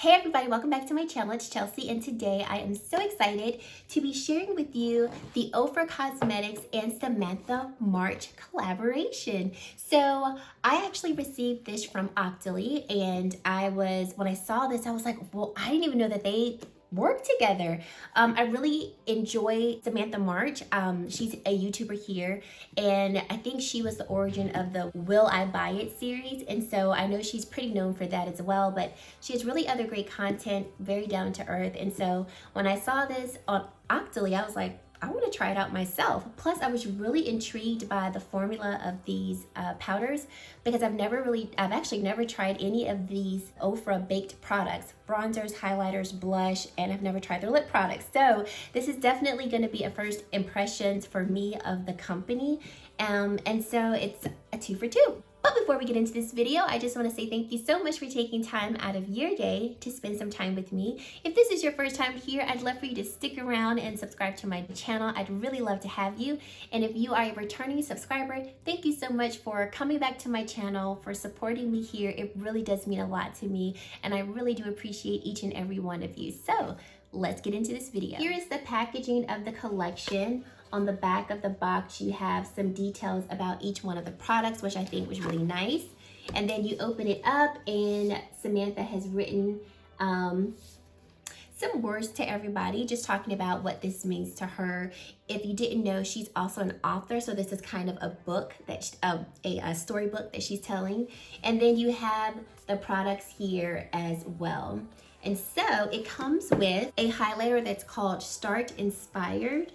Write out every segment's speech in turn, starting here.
Hey everybody, welcome back to my channel. It's Chelsea, and today I am so excited to be sharing with you the Ofra Cosmetics and Samantha March collaboration. So I actually received this from Octoly, and when I saw this, I was like, well, I didn't even know that they work together. I really enjoy Samantha March. She's a YouTuber here, and I think she was the origin of the Will I Buy It series, and so I know she's pretty known for that as well, but she has really other great content, very down to earth. And so when I saw this on Octoly, I was like, I want to try it out myself. Plus, I was really intrigued by the formula of these powders because I've actually never tried any of these Ofra baked products, bronzers, highlighters, blush, and I've never tried their lip products. So this is definitely going to be a first impressions for me of the company. And so it's a 2 for 2. But before we get into this video, I just want to say thank you so much for taking time out of your day to spend some time with me. If this is your first time here, I'd love for you to stick around and subscribe to my channel. I'd really love to have you. And if you are a returning subscriber, thank you so much for coming back to my channel, for supporting me here. It really does mean a lot to me, and I really do appreciate each and every one of you. So let's get into this video. Here is the packaging of the collection. On the back of the box, you have some details about each one of the products, which I think was really nice. And then you open it up, and Samantha has written some words to everybody, just talking about what this means to her. If you didn't know, she's also an author, so this is kind of a book that a storybook that she's telling. And then you have the products here as well. And so it comes with a highlighter that's called Start Inspired.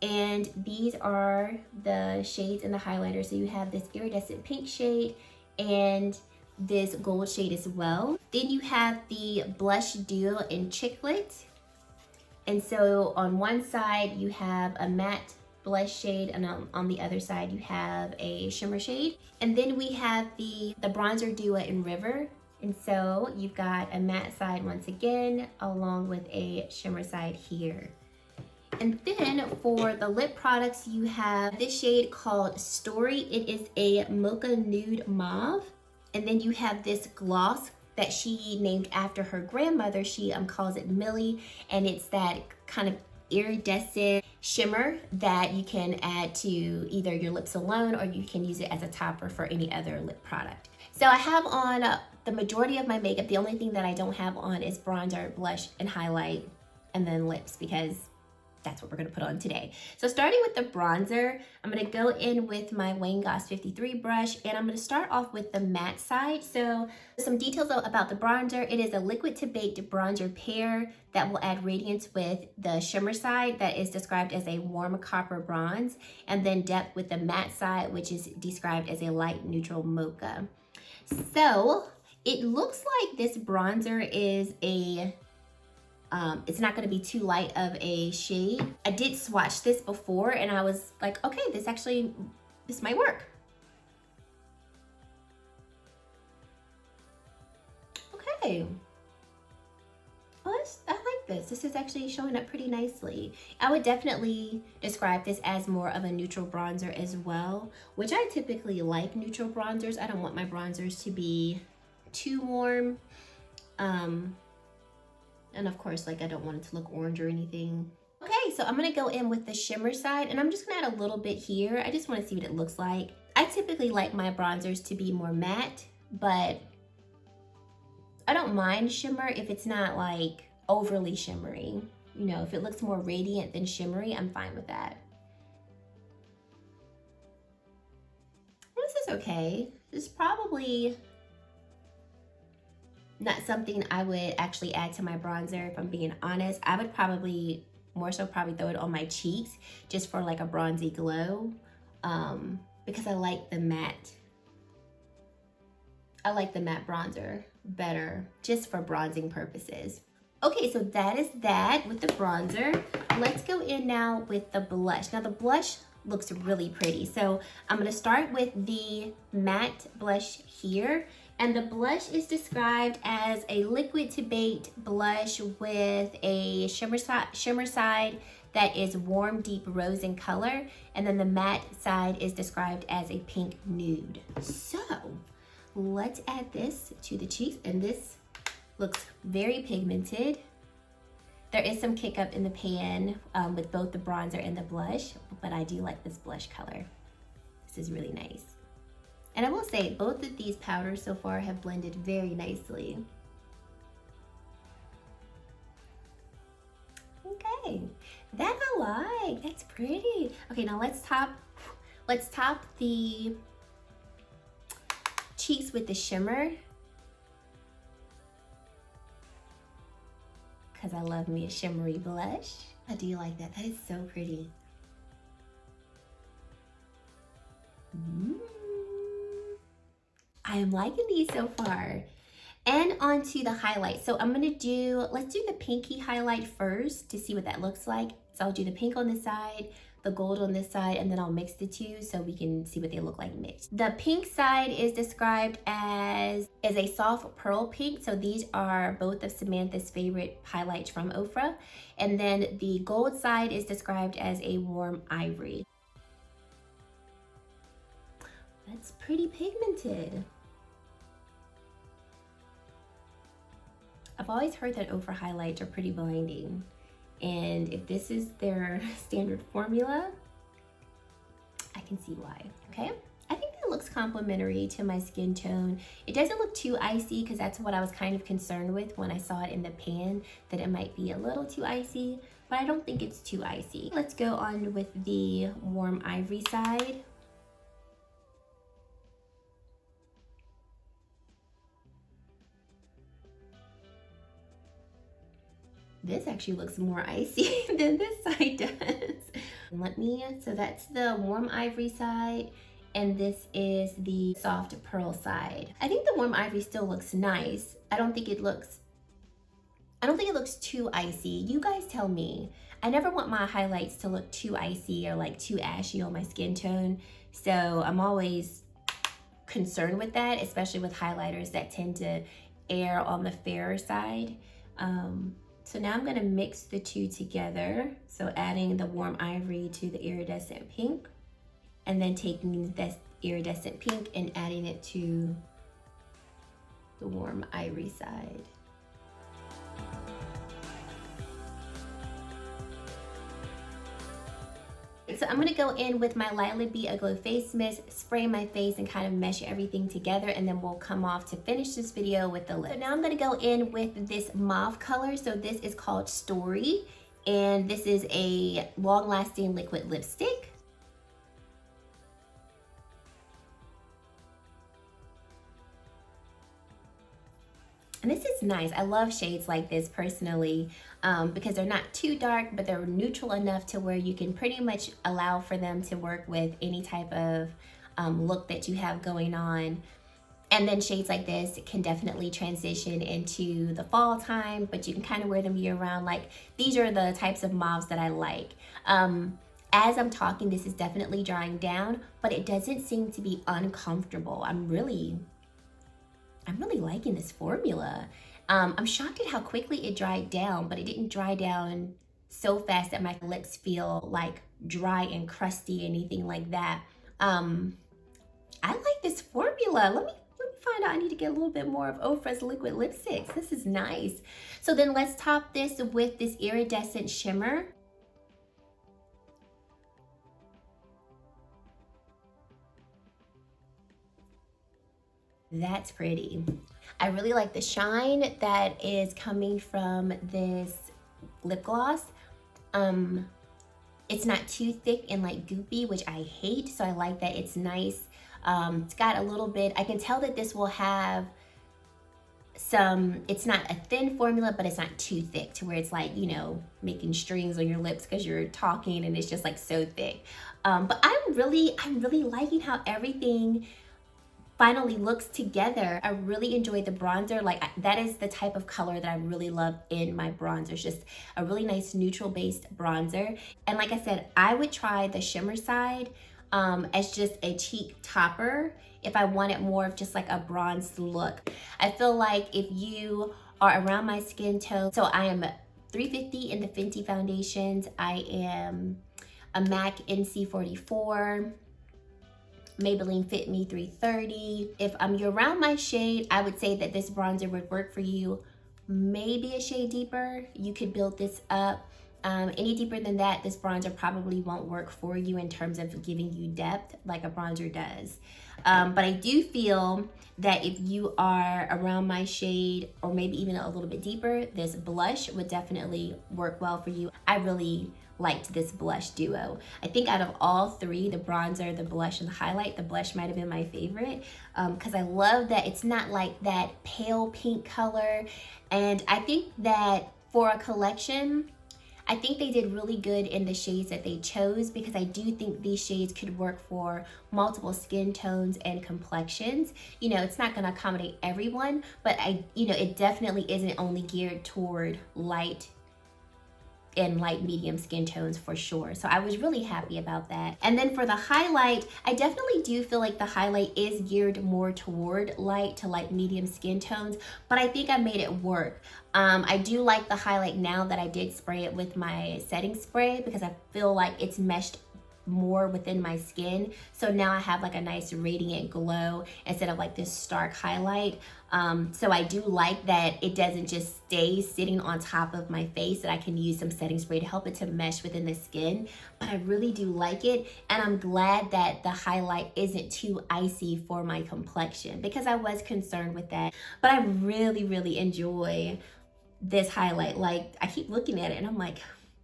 And these are the shades in the highlighter. So you have this iridescent pink shade and this gold shade as well. Then you have the blush duo in Chicklet. And so on one side you have a matte blush shade, and on the other side you have a shimmer shade. And then we have the bronzer duo in River. And so you've got a matte side once again, along with a shimmer side here. And then for the lip products, you have this shade called Story. It is a mocha nude mauve. And then you have this gloss that she named after her grandmother. She calls it Millie, and it's that kind of iridescent shimmer that you can add to either your lips alone, or you can use it as a topper for any other lip product. So I have on the majority of my makeup. The only thing that I don't have on is bronzer, blush, and highlight, and then lips, because that's what we're gonna put on today. So starting with the bronzer, I'm gonna go in with my Wayne Goss 53 brush, and I'm gonna start off with the matte side. So some details about the bronzer. It is a liquid to baked bronzer pair that will add radiance with the shimmer side that is described as a warm copper bronze, and then depth with the matte side, which is described as a light neutral mocha. So it looks like this bronzer is it's not going to be too light of a shade. I did swatch this before, and I was like, okay, this might work. Okay. Well, I like this. This is actually showing up pretty nicely. I would definitely describe this as more of a neutral bronzer as well, which I typically like neutral bronzers. I don't want my bronzers to be too warm. And of course, I don't want it to look orange or anything. Okay, so I'm gonna go in with the shimmer side, and I'm just gonna add a little bit here. I just wanna see what it looks like. I typically like my bronzers to be more matte, but I don't mind shimmer if it's not overly shimmery. You know, if it looks more radiant than shimmery, I'm fine with that. Well, this is okay. This is probably not something I would actually add to my bronzer, if I'm being honest. I would probably throw it on my cheeks just for a bronzy glow, because I like the matte bronzer better just for bronzing purposes. Okay, so that is that with the bronzer. Let's go in now with the blush. Now the blush looks really pretty. So I'm gonna start with the matte blush here. And the blush is described as a liquid to baked blush with a shimmer side that is warm, deep rose in color. And then the matte side is described as a pink nude. So let's add this to the cheeks. And this Looks very pigmented. There is some kick up in the pan with both the bronzer and the blush, but I do like this blush color. This is really nice. And I will say, both of these powders so far have blended very nicely. Okay, that I like, that's pretty. Okay, now let's top the cheeks with the shimmer. Because I love me a shimmery blush. I do like that, that is so pretty. I am liking these so far. And onto the highlight. So I'm gonna let's do the pinky highlight first to see what that looks like. So I'll do the pink on this side, the gold on this side, and then I'll mix the two so we can see what they look like mixed. The pink side is described as a soft pearl pink. So these are both of Samantha's favorite highlights from Ofra. And then the gold side is described as a warm ivory. That's pretty pigmented. I've always heard that Ofra highlights are pretty blinding. And if this is their standard formula, I can see why, okay? I think that looks complementary to my skin tone. It doesn't look too icy because that's what I was kind of concerned with when I saw it in the pan, that it might be a little too icy, but I don't think it's too icy. Let's go on with the warm ivory side. This actually looks more icy than this side does. So that's the warm ivory side, and this is the soft pearl side. I think the warm ivory still looks nice. I don't think it looks too icy. You guys tell me. I never want my highlights to look too icy or like too ashy on my skin tone. So I'm always concerned with that, especially with highlighters that tend to err on the fairer side. So now I'm gonna mix the two together. So adding the warm ivory to the iridescent pink, and then taking this iridescent pink and adding it to the warm ivory side. So I'm gonna go in with my Lila Be a Glow Face Mist, spray my face and kind of mesh everything together, and then we'll come off to finish this video with the lip. So now I'm gonna go in with this mauve color. So this is called Story, and this is a long-lasting liquid lipstick. And this is nice. I love shades like this personally because they're not too dark, but they're neutral enough to where you can pretty much allow for them to work with any type of look that you have going on. And then shades like this can definitely transition into the fall time, but you can kind of wear them year round. Like, these are the types of mauves that I like. As I'm talking, this is definitely drying down, but it doesn't seem to be uncomfortable. I'm really liking this formula. I'm shocked at how quickly it dried down, but it didn't dry down so fast that my lips feel like dry and crusty, anything like that. I like this formula. Let me find out. I need to get a little bit more of Ofra's liquid lipsticks. This is nice. So then let's top this with this iridescent shimmer. That's pretty. I really like the shine that is coming from this lip gloss. It's not too thick and like goopy, which I hate, so I like that. It's nice. It's got a little bit, I can tell that this will have some, it's not a thin formula, but it's not too thick to where it's like, you know, making strings on your lips because you're talking and it's just like so thick. But I'm really liking how everything finally looks together. I really enjoyed the bronzer. Like, that is the type of color that I really love in my bronzers. Just a really nice neutral based bronzer. And like I said, I would try the shimmer side as just a cheek topper if I wanted more of just like a bronzed look. I feel like if you are around my skin tone, so I am 350 in the Fenty foundations. I am a MAC NC44. Maybelline Fit Me 330. If you're around my shade, I would say that this bronzer would work for you. maybe a shade deeper, you could build this up. Any deeper than that, this bronzer probably won't work for you in terms of giving you depth like a bronzer does. But I do feel that if you are around my shade or maybe even a little bit deeper, this blush would definitely work well for you. I really liked this blush duo. I think out of all three, the bronzer, the blush, and the highlight, the blush might have been my favorite because I love that it's not like that pale pink color. And I think that for a collection, I think they did really good in the shades that they chose because I do think these shades could work for multiple skin tones and complexions. You know, it's not gonna accommodate everyone, but it definitely isn't only geared toward light and light medium skin tones for sure. So I was really happy about that. And then for the highlight, I definitely do feel like the highlight is geared more toward light to light medium skin tones, but I think I made it work. I do like the highlight now that I did spray it with my setting spray because I feel like it's meshed more within my skin. So now I have like a nice radiant glow instead of like this stark highlight. So I do like that it doesn't just stay sitting on top of my face, that I can use some setting spray to help it to mesh within the skin. But I really do like it, and I'm glad that the highlight isn't too icy for my complexion because I was concerned with that. But I really, really enjoy this highlight. Like, I keep looking at it and I'm like,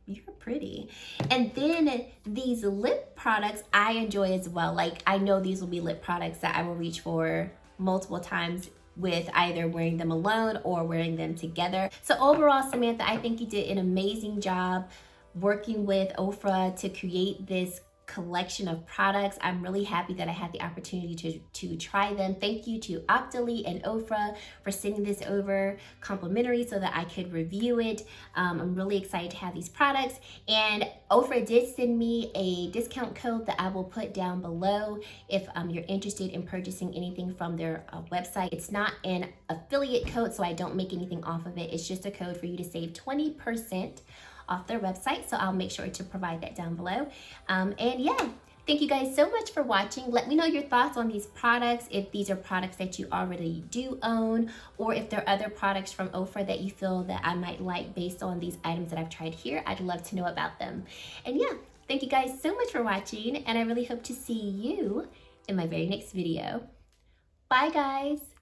you're pretty. And then these lip products I enjoy as well. Like, I know these will be lip products that I will reach for multiple times with either wearing them alone or wearing them together. So overall, Samantha, I think you did an amazing job working with Ofra to create this collection of products. I'm really happy that I had the opportunity to try them. Thank you to Octoly and Ofra for sending this over complimentary so that I could review it. I'm really excited to have these products, and Ofra did send me a discount code that I will put down below if you're interested in purchasing anything from their website. It's not an affiliate code, so I don't make anything off of it. It's just a code for you to save 20% off their website, so I'll make sure to provide that down below. And yeah, thank you guys so much for watching. Let me know your thoughts on these products, if these are products that you already do own, or if there are other products from Ofra that you feel that I might like based on these items that I've tried here. I'd love to know about them. And yeah, thank you guys so much for watching, and I really hope to see you in my very next video. Bye guys.